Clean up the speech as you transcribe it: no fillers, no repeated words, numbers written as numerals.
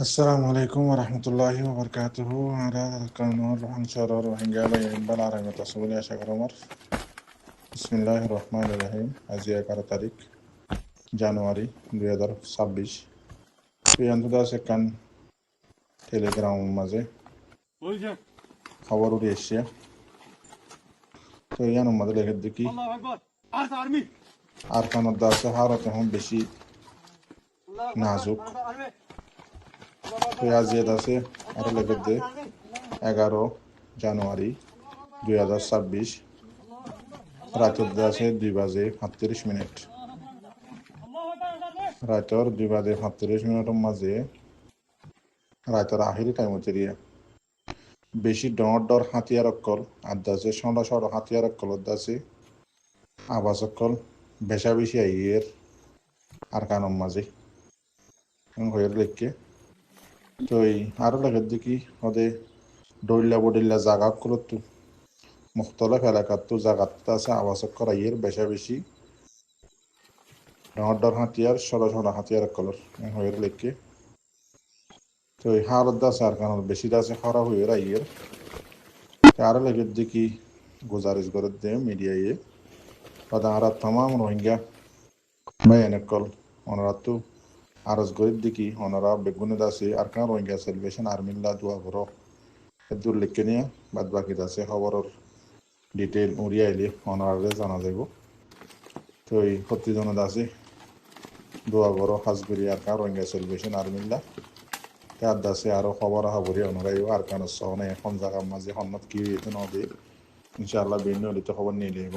السلام عليكم ورحمة الله وبركاته. على القانون أنشر روهينجا بلا رحمة تصوير يا شكر عمر. بسم الله الرحمن الرحيم. أزياء 11 তারিখ জানুয়ারি 2026 প্রিয়ান্তদা সেখান টেলিগ্রাম মাঝে খবর উড়ে এসছে। তো ইয়ানোর মাঝে লেখে দেখি আর কানোর দাসে হারত এখন বেশি নাজুক। তো আজিয়াত আছে আরো লেখে দে 11 জানুয়ারি 2026 রাতের আছে 2:37। রাতের 2:37 মাঝে রাতের আখিরি টাইম হচ্ছে বেশি ডর হাতিয়ার অকল আদাছে সন্ডা সড় হাতিয়ার অকল দাসে আবাস অকল বেশা বেশি আইয়ের আর কানম মাঝে হয়ের লেখকে। তো এই আরো লেখার দেখি ওদের ডইল্লা বডিল্লা জাগা করতো মুখতলফ এলাকার তো জাগাত আছে আবাস অকল আইয়ের বেশা বেশি ডর হাতিয়ার সড়া হাতিয়ার অকলর হয়ের লেখকে। তো এই হালত আছে আর কারণ বেশি আছে খারাপ হয়ে আইয়ের আরো লেগে দেখি গুজারিশ করে দে মিডিয়ায় আর তমাম রোহিঙ্গা মেয়ানকল ওনারা তো আরজ গরিব দেখি ওনারা বেগুনে দাসে আর কান রোহিঙ্গা সেলিব্রেশন আর্মিল্লা দোয়া করো দূর লিখে নিয়ে বাদ বাকি দাসে খবরের ডিটেল উড়িয়ে আইলে ওনারা জানা যাব। তো এই প্রতিজন দাসে দোয়া করো হাজগুড়ি আর কান রোহিঙ্গা সেলিব্রেশন আর্মিল্লা তার দাসে আরো খবর হাবরি ওনারাই আর কান সহনে এখন জায়গার মাঝে হন্নত কি হয়েছে নদী ইনশাআল্লাহ ভিন্ন খবর নিয়ে নেব।